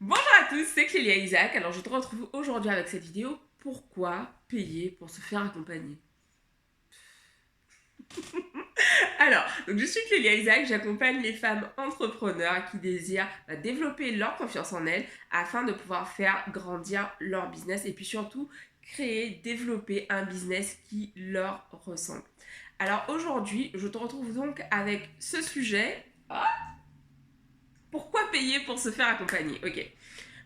Bonjour à tous, c'est Clélia Isaac. Alors je te retrouve aujourd'hui avec cette vidéo. Pourquoi payer pour se faire accompagner? Donc je suis Clélia Isaac, j'accompagne les femmes entrepreneurs qui désirent développer leur confiance en elles afin de pouvoir faire grandir leur business et puis surtout créer, développer un business qui leur ressemble. Alors aujourd'hui, je te retrouve donc avec ce sujet. Pourquoi payer pour se faire accompagner? Ok.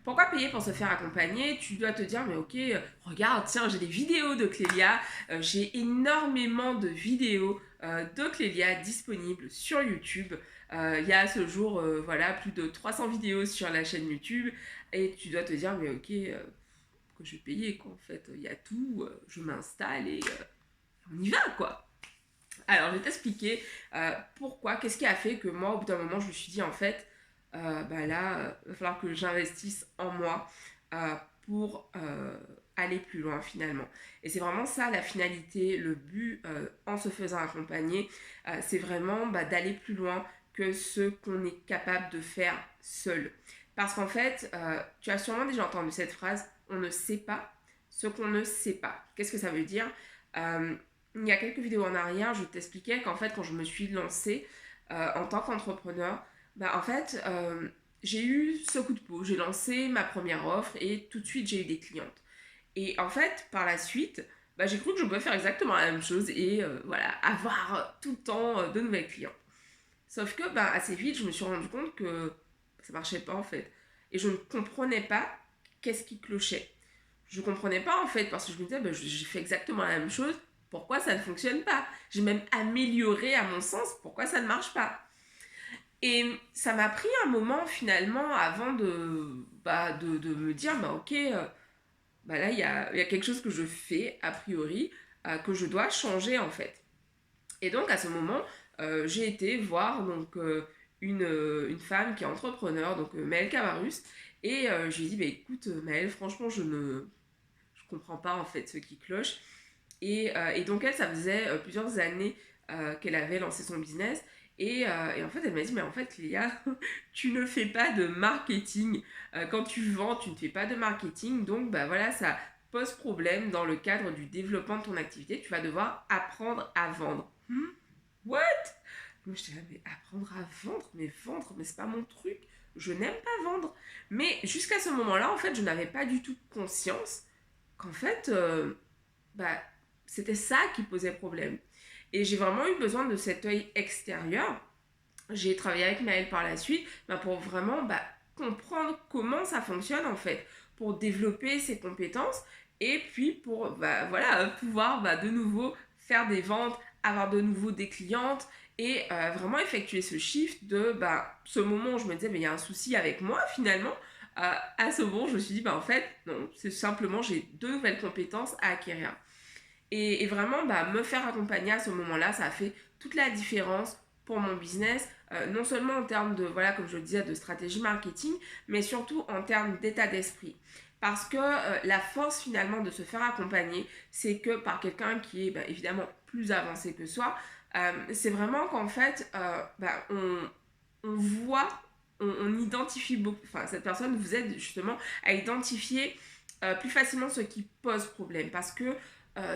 Pourquoi payer pour se faire accompagner? Tu dois te dire, mais ok, regarde, tiens, j'ai des vidéos de Clélia, j'ai énormément de vidéos de Clélia disponibles sur YouTube. Il y a à ce jour, voilà, plus de 300 vidéos sur la chaîne YouTube. Et tu dois te dire, mais ok, pourquoi je vais payer, quoi, en fait? Il y a tout, je m'installe et on y va, quoi. Alors, je vais t'expliquer pourquoi, qu'est-ce qui a fait que moi, au bout d'un moment, je me suis dit, en fait, il va falloir que j'investisse en moi euh, pour aller plus loin finalement. Et c'est vraiment ça la finalité, le but en se faisant accompagner, c'est vraiment d'aller plus loin que ce qu'on est capable de faire seul. Parce qu'en fait, tu as sûrement déjà entendu cette phrase, on ne sait pas ce qu'on ne sait pas. Qu'est-ce que ça veut dire? Euh, il y a quelques vidéos en arrière, je t'expliquais qu'en fait, quand je me suis lancée en tant qu'entrepreneur, en fait, j'ai eu ce coup de peau. J'ai lancé ma première offre et tout de suite, j'ai eu des clientes. Et en fait, par la suite, j'ai cru que je pouvais faire exactement la même chose et voilà, avoir tout le temps de nouvelles clientes. Sauf que assez vite, je me suis rendu compte que ça marchait pas en fait. Et je ne comprenais pas qu'est-ce qui clochait. Je ne comprenais pas en fait parce que je me disais, j'ai fait exactement la même chose, pourquoi ça ne fonctionne pas? J'ai même amélioré à mon sens, pourquoi ça ne marche pas? Et ça m'a pris un moment finalement avant de me dire, ok, là il y a quelque chose que je fais a priori, que je dois changer en fait. Et donc à ce moment, j'ai été voir une femme qui est entrepreneur, donc Maëlle Camarus, et je lui ai dit, écoute Maëlle, franchement je comprends pas en fait ce qui cloche. Et donc elle, ça faisait plusieurs années qu'elle avait lancé son business. Et en fait, elle m'a dit, mais en fait, Léa, tu ne fais pas de marketing. Quand tu vends, tu ne fais pas de marketing. Donc, voilà, ça pose problème dans le cadre du développement de ton activité. Tu vas devoir apprendre à vendre. What? Moi, je disais, mais apprendre à vendre, mais c'est pas mon truc. Je n'aime pas vendre. Mais jusqu'à ce moment-là, en fait, je n'avais pas du tout conscience qu'en fait, bah, c'était ça qui posait problème. Et j'ai vraiment eu besoin de cet œil extérieur. J'ai travaillé avec Maëlle par la suite pour vraiment comprendre comment ça fonctionne en fait, pour développer ses compétences et puis pour voilà, pouvoir de nouveau faire des ventes, avoir de nouveau des clientes et vraiment effectuer ce shift de ce moment où je me disais mais il y a un souci avec moi finalement. À ce moment je me suis dit en fait non, c'est simplement j'ai de nouvelles compétences à acquérir. Et vraiment, me faire accompagner à ce moment-là, ça a fait toute la différence pour mon business, non seulement en termes de, voilà, comme je le disais, de stratégie marketing, mais surtout en termes d'état d'esprit. Parce que la force finalement de se faire accompagner, c'est que par quelqu'un qui est évidemment plus avancé que soi, c'est vraiment qu'en fait, on voit, on identifie beaucoup, enfin cette personne vous aide justement à identifier plus facilement ce qui pose problème. Parce que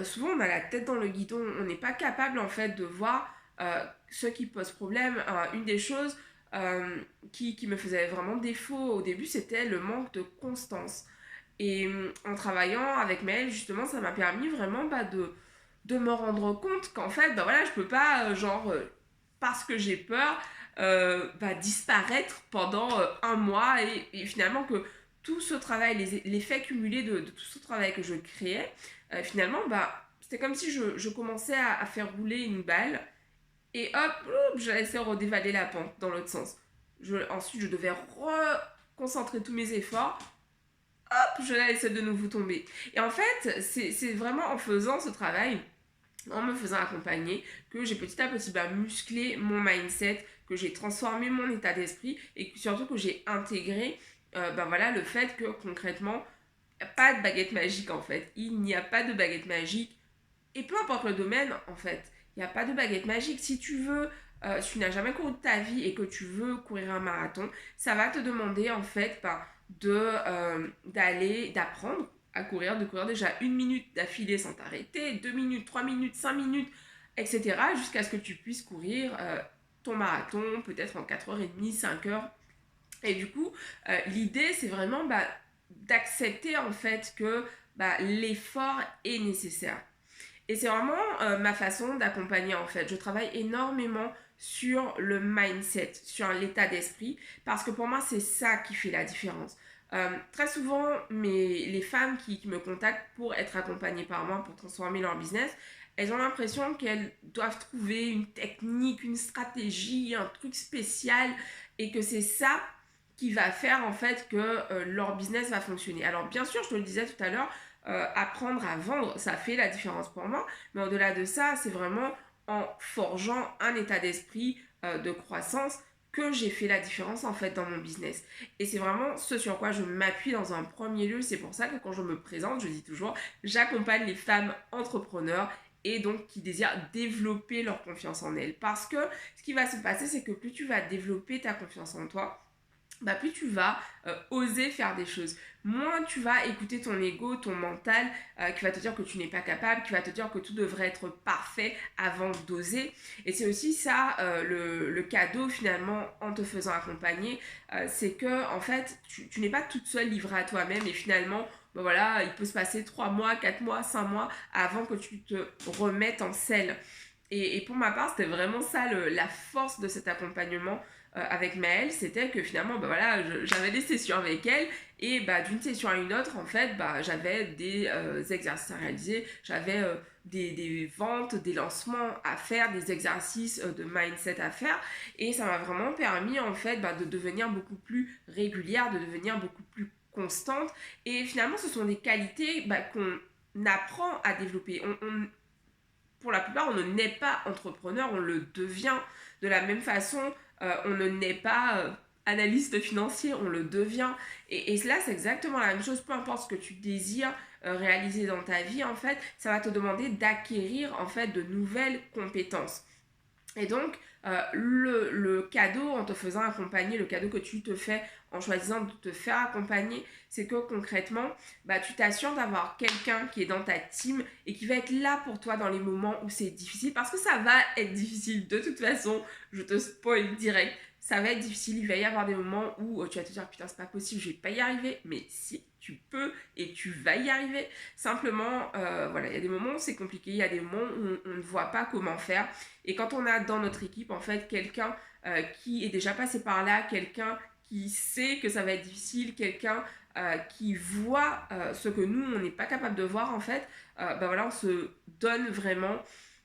souvent on a la tête dans le guidon, on n'est pas capable en fait de voir ce qui pose problème. Une des choses qui me faisait vraiment défaut au début, c'était le manque de constance. Et en travaillant avec Maëlle, justement, ça m'a permis vraiment de me rendre compte qu'en fait, voilà, je peux pas, parce que j'ai peur, disparaître pendant un mois et finalement que tout ce travail, l'effet cumulé de tout ce travail que je créais, finalement, c'était comme si je commençais à faire rouler une balle et hop, je laissais redévaler la pente dans l'autre sens. Ensuite, je devais reconcentrer tous mes efforts. Hop, je la laissais de nouveau tomber. Et en fait, c'est vraiment en faisant ce travail, en me faisant accompagner, que j'ai petit à petit musclé mon mindset, que j'ai transformé mon état d'esprit et surtout que j'ai intégré voilà, le fait que concrètement, il n'y a pas de baguette magique en fait. Il n'y a pas de baguette magique. Et peu importe le domaine en fait, il n'y a pas de baguette magique. Si tu veux si tu n'as jamais couru de ta vie et que tu veux courir un marathon, ça va te demander en fait d'apprendre à courir, de courir déjà 1 minute d'affilée sans t'arrêter, 2 minutes, 3 minutes, 5 minutes, etc. jusqu'à ce que tu puisses courir ton marathon, peut-être en 4h30, 5 heures. Et du coup, l'idée, c'est vraiment d'accepter en fait que l'effort est nécessaire. Et c'est vraiment ma façon d'accompagner en fait. Je travaille énormément sur le mindset, sur l'état d'esprit, parce que pour moi, c'est ça qui fait la différence. Très souvent, les femmes qui me contactent pour être accompagnées par moi, pour transformer leur business, elles ont l'impression qu'elles doivent trouver une technique, une stratégie, un truc spécial, et que c'est ça qui va faire en fait que leur business va fonctionner. Alors bien sûr, je te le disais tout à l'heure, apprendre à vendre, ça fait la différence pour moi, mais au-delà de ça, c'est vraiment en forgeant un état d'esprit de croissance que j'ai fait la différence en fait dans mon business. Et c'est vraiment ce sur quoi je m'appuie dans un premier lieu. C'est pour ça que quand je me présente, je dis toujours, j'accompagne les femmes entrepreneurs et donc qui désirent développer leur confiance en elles. Parce que ce qui va se passer, c'est que plus tu vas développer ta confiance en toi, plus tu vas oser faire des choses. Moins tu vas écouter ton ego, ton mental, qui va te dire que tu n'es pas capable, qui va te dire que tout devrait être parfait avant d'oser. Et c'est aussi ça le cadeau finalement en te faisant accompagner, c'est que en fait tu n'es pas toute seule livrée à toi-même et finalement voilà, il peut se passer 3 mois, 4 mois, 5 mois avant que tu te remettes en selle. Et pour ma part, c'était vraiment ça la force de cet accompagnement avec Maëlle, c'était que finalement, voilà, j'avais des sessions avec elle et d'une session à une autre, en fait, j'avais des exercices à réaliser, j'avais des ventes, des lancements à faire, des exercices de mindset à faire et ça m'a vraiment permis, en fait, de devenir beaucoup plus régulière, de devenir beaucoup plus constante et finalement, ce sont des qualités qu'on apprend à développer. Pour la plupart, on ne naît pas entrepreneur, on le devient. De la même façon, on ne naît pas analyste financier, on le devient. Et là, c'est exactement la même chose. Peu importe ce que tu désires réaliser dans ta vie, en fait, ça va te demander d'acquérir en fait de nouvelles compétences. Et donc, le cadeau en te faisant accompagner, le cadeau que tu te fais en choisissant de te faire accompagner, c'est que concrètement, tu t'assures d'avoir quelqu'un qui est dans ta team et qui va être là pour toi dans les moments où c'est difficile. Parce que ça va être difficile. De toute façon, je te spoil direct. Ça va être difficile. Il va y avoir des moments où tu vas te dire, putain, c'est pas possible, je vais pas y arriver. Mais si, tu peux et tu vas y arriver. Simplement, voilà, il y a des moments où c'est compliqué, il y a des moments où on ne voit pas comment faire. Et quand on a dans notre équipe, en fait, quelqu'un qui est déjà passé par là, quelqu'un qui sait que ça va être difficile, quelqu'un qui voit ce que nous, on n'est pas capable de voir, en fait, voilà, on se donne vraiment,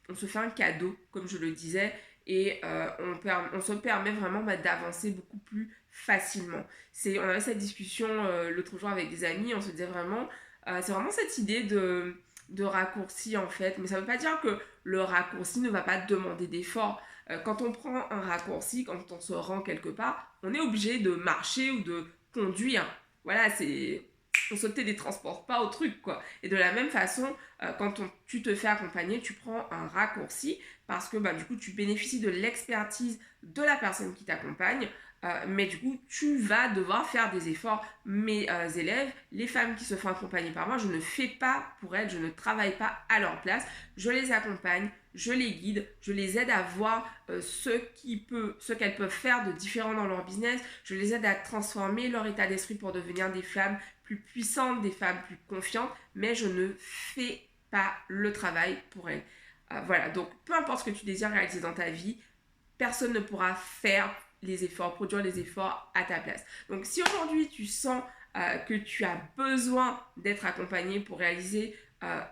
on se fait un cadeau, comme je le disais, et on se permet vraiment d'avancer beaucoup plus facilement. On avait cette discussion l'autre jour avec des amis, on se disait vraiment, c'est vraiment cette idée de raccourci en fait, mais ça ne veut pas dire que le raccourci ne va pas demander d'effort. Quand on prend un raccourci, quand on se rend quelque part, on est obligé de marcher ou de conduire. Voilà, on se télétransporte pas au truc quoi. Et de la même façon, quand tu te fais accompagner, tu prends un raccourci parce que du coup tu bénéficies de l'expertise de la personne qui t'accompagne. Mais du coup, tu vas devoir faire des efforts. Mes élèves, les femmes qui se font accompagner par moi, je ne fais pas pour elles, je ne travaille pas à leur place. Je les accompagne, je les guide, je les aide à voir ce qu'elles peuvent faire de différent dans leur business. Je les aide à transformer leur état d'esprit pour devenir des femmes plus puissantes, des femmes plus confiantes. Mais je ne fais pas le travail pour elles. Voilà, donc peu importe ce que tu désires réaliser dans ta vie, personne ne pourra faire les efforts, produire les efforts à ta place. Donc si aujourd'hui tu sens que tu as besoin d'être accompagné pour réaliser,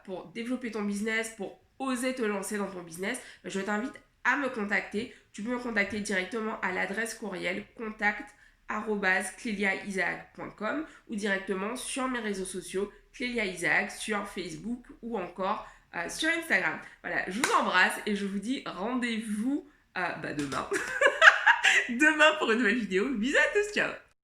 pour développer ton business, pour oser te lancer dans ton business, je t'invite à me contacter. Tu peux me contacter directement à l'adresse courriel contact@cleliaisaac.com ou directement sur mes réseaux sociaux, Clélia Isaac, sur Facebook ou encore sur Instagram. Voilà, je vous embrasse et je vous dis rendez-vous demain. Demain pour une nouvelle vidéo. Bisous à tous, ciao.